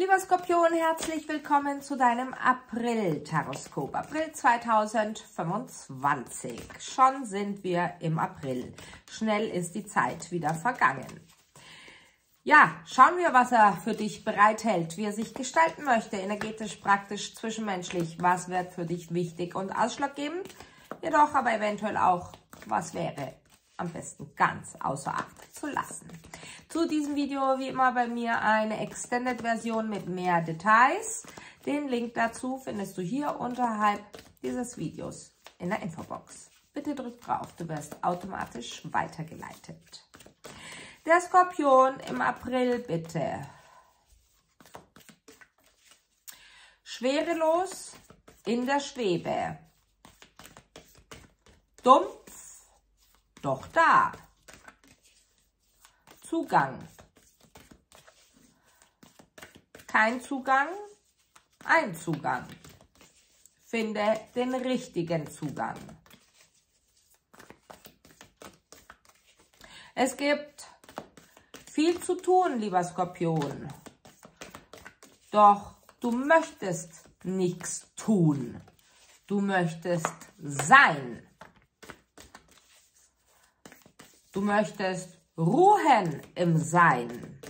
Lieber Skorpion, herzlich willkommen zu deinem April-Taroskop. April 2025. Schon sind wir im April. Schnell ist die Zeit wieder vergangen. Ja, schauen wir, was er für dich bereithält, wie er sich gestalten möchte, energetisch, praktisch, zwischenmenschlich. Was wird für dich wichtig und ausschlaggebend? Jedoch aber eventuell auch, was wäre am besten ganz außer Acht zu lassen. Zu diesem Video wie immer bei mir eine Extended-Version mit mehr Details. Den Link dazu findest du hier unterhalb dieses Videos in der Infobox. Bitte drück drauf, du wirst automatisch weitergeleitet. Der Skorpion im April bitte. Schwerelos in der Schwebe. Dumpf, doch da. Zugang. Kein Zugang, ein Zugang. Finde den richtigen Zugang. Es gibt viel zu tun, lieber Skorpion. Doch du möchtest nichts tun. Du möchtest sein. Du möchtest ruhen im Sein.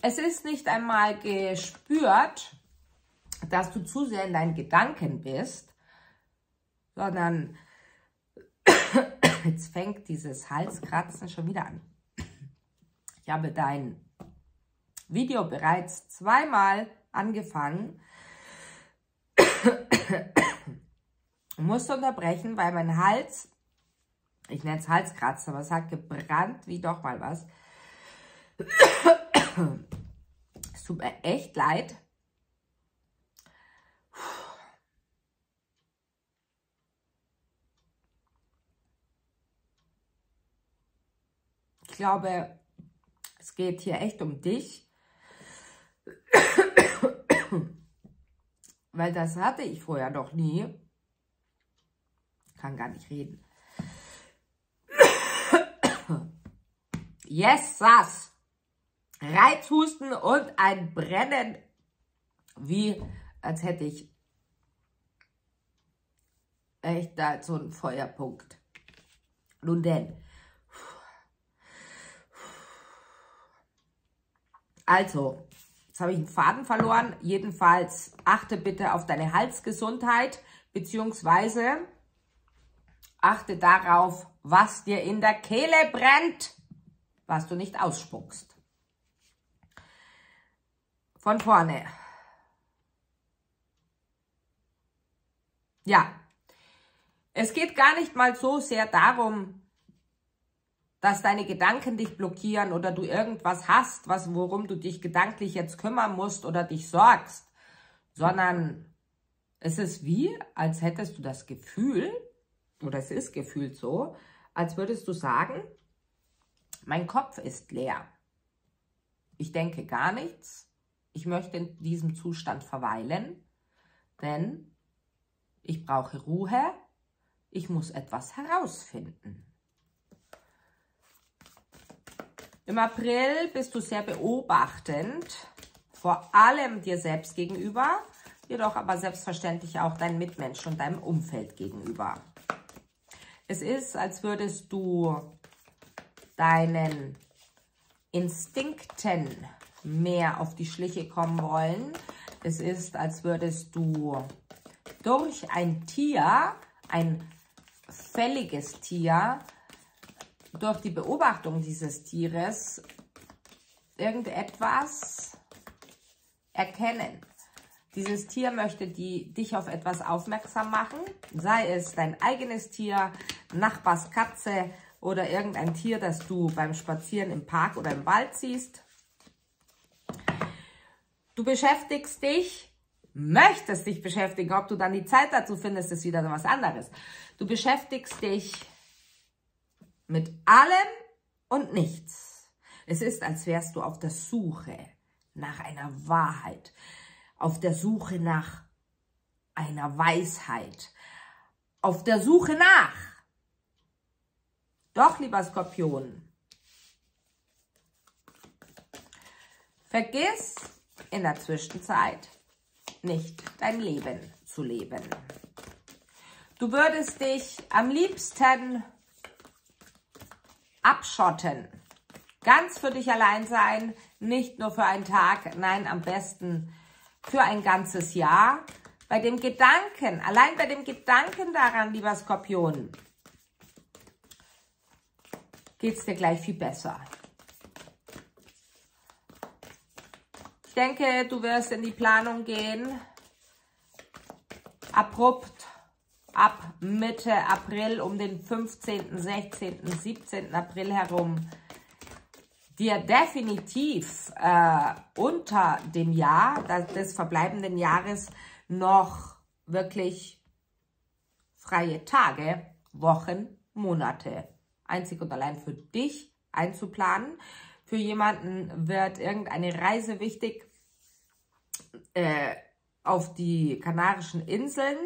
Es ist nicht einmal gespürt, dass du zu sehr in deinen Gedanken bist, sondern jetzt fängt dieses Halskratzen schon wieder an. Ich habe dein Video bereits zweimal angefangen. Ich musste unterbrechen, weil mein Hals, ich nenne es Halskratzen, aber es hat gebrannt wie doch mal was. Es tut mir echt leid. Ich glaube, es geht hier echt um dich. Weil das hatte ich vorher noch nie. Kann gar nicht reden. Yes, sass. Reizhusten und ein Brennen, wie als hätte ich echt da so einen Feuerpunkt. Nun denn. Also, jetzt habe ich einen Faden verloren. Jedenfalls achte bitte auf deine Halsgesundheit, beziehungsweise achte darauf, was dir in der Kehle brennt, was du nicht ausspuckst. Von vorne. Ja, es geht gar nicht mal so sehr darum, dass deine Gedanken dich blockieren oder du irgendwas hast, worum du dich gedanklich jetzt kümmern musst oder dich sorgst, sondern es ist wie, als hättest du das Gefühl, oder es ist gefühlt so, als würdest du sagen, mein Kopf ist leer. Ich denke gar nichts. Ich möchte in diesem Zustand verweilen, denn ich brauche Ruhe. Ich muss etwas herausfinden. Im April bist du sehr beobachtend, vor allem dir selbst gegenüber, jedoch aber selbstverständlich auch deinen Mitmenschen und deinem Umfeld gegenüber. Es ist, als würdest du deinen Instinkten mehr auf die Schliche kommen wollen. Es ist, als würdest du durch ein Tier, ein fälliges Tier, durch die Beobachtung dieses Tieres irgendetwas erkennen. Dieses Tier möchte dich auf etwas aufmerksam machen, sei es dein eigenes Tier, Nachbarskatze oder irgendein Tier, das du beim Spazieren im Park oder im Wald siehst. Du beschäftigst dich, möchtest dich beschäftigen, ob du dann die Zeit dazu findest, ist wieder was anderes. Du beschäftigst dich mit allem und nichts. Es ist, als wärst du auf der Suche nach einer Wahrheit, auf der Suche nach einer Weisheit, auf der Suche nach. Doch, lieber Skorpion, Vergiss in der Zwischenzeit nicht dein Leben zu leben. Du würdest dich am liebsten abschotten, ganz für dich allein sein, nicht nur für einen Tag, nein, am besten für ein ganzes Jahr. Bei dem Gedanken, allein bei dem Gedanken daran, lieber Skorpion, geht es dir gleich viel besser. Ich denke, du wirst in die Planung gehen, abrupt ab Mitte April, um den 15., 16., 17. April herum, dir definitiv unter dem Jahr, des verbleibenden Jahres, noch wirklich freie Tage, Wochen, Monate einzig und allein für dich einzuplanen. Für jemanden wird irgendeine Reise wichtig auf die Kanarischen Inseln.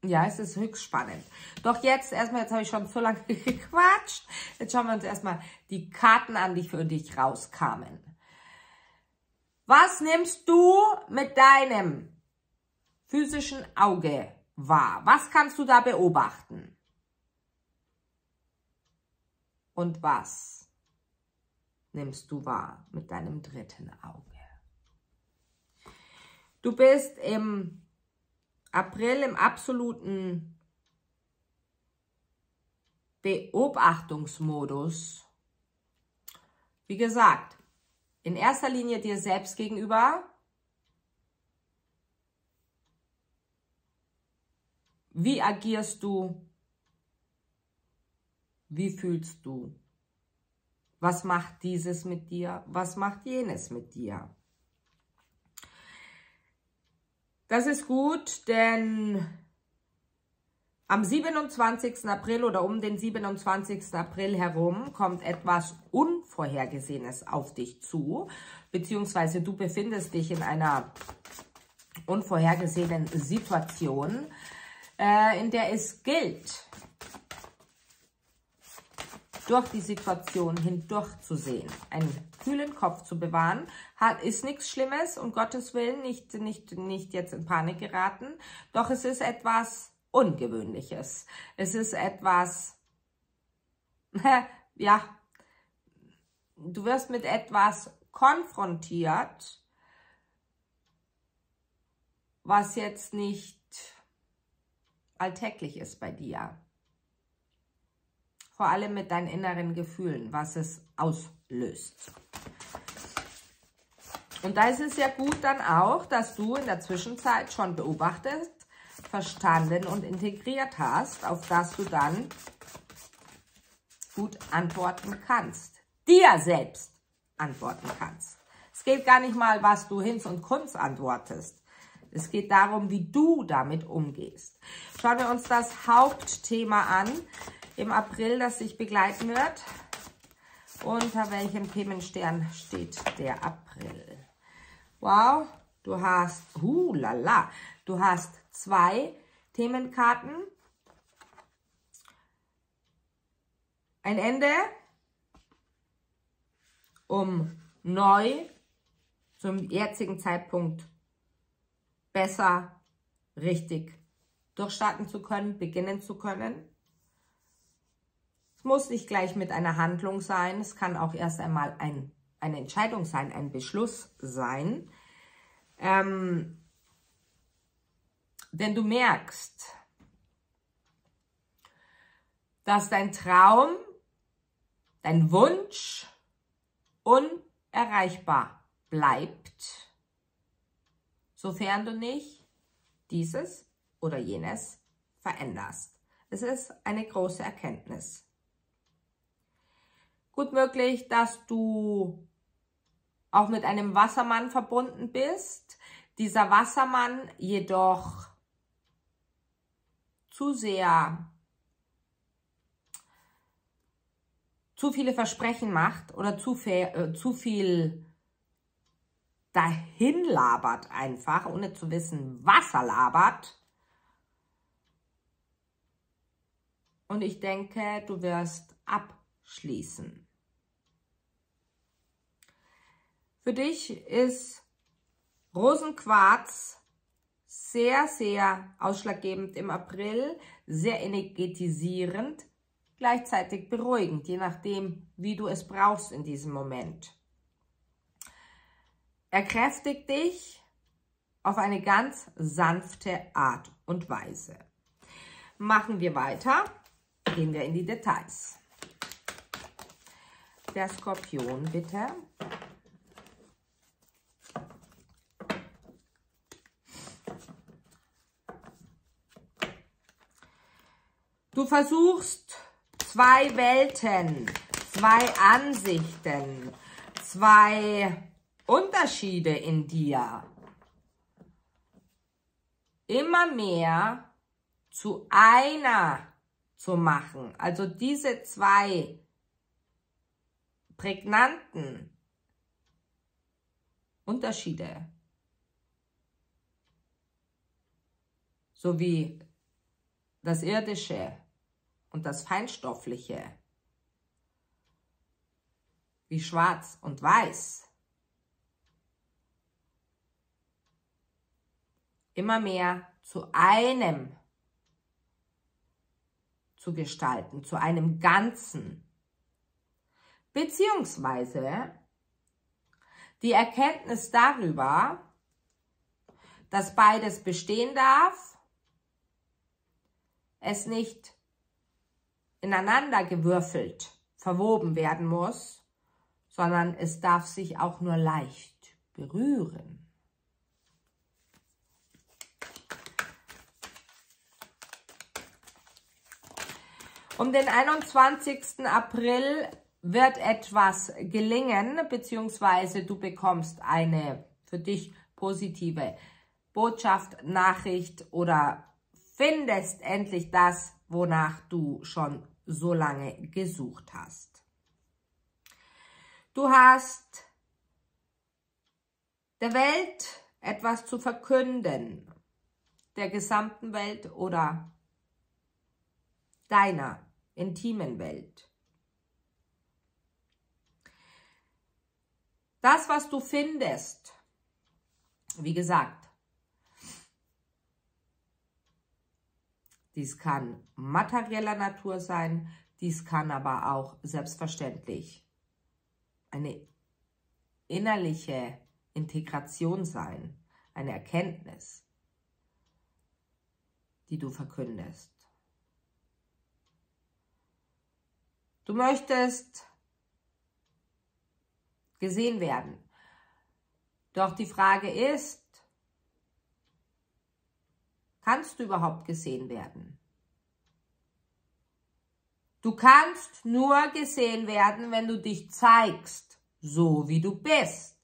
Ja, es ist höchst spannend. Doch jetzt erstmal, jetzt habe ich schon so lange gequatscht. Jetzt schauen wir uns erstmal die Karten an, die für dich rauskamen. Was nimmst du mit deinem physischen Auge wahr? Was kannst du da beobachten? Und was nimmst du wahr mit deinem dritten Auge? Du bist im April im absoluten Beobachtungsmodus. Wie gesagt, in erster Linie dir selbst gegenüber. Wie agierst du? Wie fühlst du? Was macht dieses mit dir? Was macht jenes mit dir? Das ist gut, denn am 27. April oder um den 27. April herum kommt etwas Unvorhergesehenes auf dich zu, beziehungsweise du befindest dich in einer unvorhergesehenen Situation, in der es gilt, durch die Situation hindurch zu sehen, einen kühlen Kopf zu bewahren, ist nichts Schlimmes, um Gottes Willen, nicht jetzt in Panik geraten, doch es ist etwas Ungewöhnliches. Es ist etwas, ja, du wirst mit etwas konfrontiert, was jetzt nicht alltäglich ist bei dir. Vor allem mit deinen inneren Gefühlen, was es auslöst. Und da ist es ja gut dann auch, dass du in der Zwischenzeit schon beobachtet, verstanden und integriert hast, auf das du dann gut antworten kannst. Dir selbst antworten kannst. Es geht gar nicht mal, was du Hinz und Kunz antwortest. Es geht darum, wie du damit umgehst. Schauen wir uns das Hauptthema an im April, das dich begleiten wird. Unter welchem Themenstern steht der April? Wow, du hast, du hast 2 Themenkarten. Ein Ende, um neu zum jetzigen Zeitpunkt besser, richtig durchstarten zu können, beginnen zu können. Es muss nicht gleich mit einer Handlung sein, es kann auch erst einmal eine Entscheidung sein, ein Beschluss sein. Denn du merkst, dass dein Traum, dein Wunsch unerreichbar bleibt, sofern du nicht dieses oder jenes veränderst. Es ist eine große Erkenntnis. Gut möglich, dass du auch mit einem Wassermann verbunden bist, dieser Wassermann jedoch zu viele Versprechen macht oder zu viel dahin labert einfach, ohne zu wissen, was er labert. und ich denke, du wirst abschließen. Für dich ist Rosenquarz sehr, sehr ausschlaggebend im April, sehr energetisierend, gleichzeitig beruhigend, je nachdem, wie du es brauchst in diesem Moment. Er kräftigt dich auf eine ganz sanfte Art und Weise. Machen wir weiter, gehen wir in die Details. Der Skorpion, bitte. Du versuchst zwei Welten, zwei Ansichten, zwei Unterschiede in dir immer mehr zu einer zu machen. Also diese zwei prägnanten Unterschiede sowie das Irdische und das Feinstoffliche, wie Schwarz und Weiß, immer mehr zu einem zu gestalten, zu einem Ganzen. Beziehungsweise die Erkenntnis darüber, dass beides bestehen darf, es nicht ineinander gewürfelt, verwoben werden muss, sondern es darf sich auch nur leicht berühren. Um den 21. April wird etwas gelingen, beziehungsweise du bekommst eine für dich positive Botschaft, Nachricht oder findest endlich das, wonach du schon so lange gesucht hast. Du hast der Welt etwas zu verkünden, der gesamten Welt oder deiner intimen Welt. Das, was du findest, wie gesagt, dies kann materieller Natur sein, dies kann aber auch selbstverständlich eine innerliche Integration sein, eine Erkenntnis, die du verkündest. Du möchtest gesehen werden. Doch die Frage ist, kannst du überhaupt gesehen werden? Du kannst nur gesehen werden, wenn du dich zeigst, so wie du bist.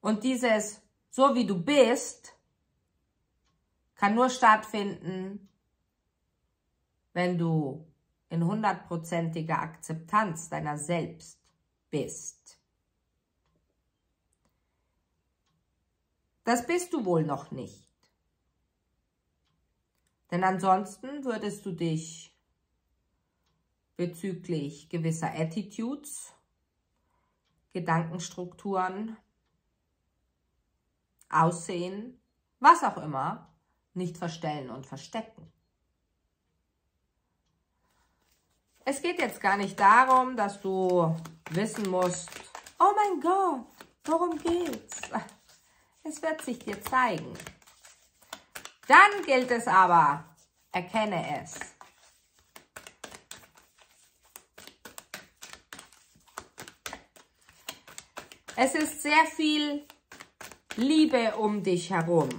Und dieses so wie du bist kann nur stattfinden, wenn du in 100%iger Akzeptanz deiner selbst bist. Das bist du wohl noch nicht. Denn ansonsten würdest du dich bezüglich gewisser Attitudes, Gedankenstrukturen, Aussehen, was auch immer, nicht verstellen und verstecken. Es geht jetzt gar nicht darum, dass du wissen musst, oh mein Gott, worum geht's? Es wird sich dir zeigen. Dann gilt es aber, erkenne es. Es ist sehr viel Liebe um dich herum.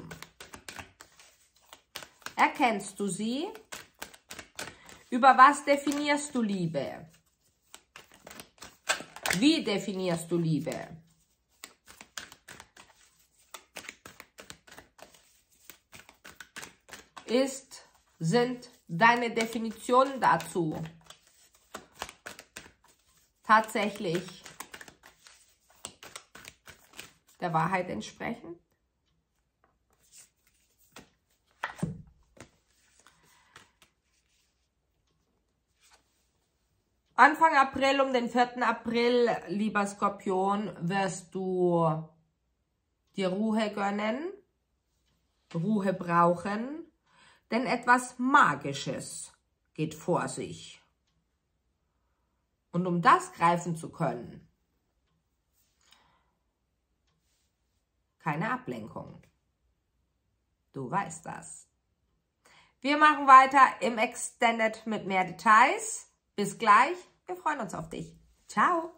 Erkennst du sie? Über was definierst du Liebe? Wie definierst du Liebe? Sind deine Definitionen dazu tatsächlich der Wahrheit entsprechend? Anfang April, um den 4. April, lieber Skorpion, wirst du dir Ruhe gönnen, Ruhe brauchen, denn etwas Magisches geht vor sich. Und um das greifen zu können, keine Ablenkung. Du weißt das. Wir machen weiter im Extended mit mehr Details. Bis gleich. Wir freuen uns auf dich. Ciao.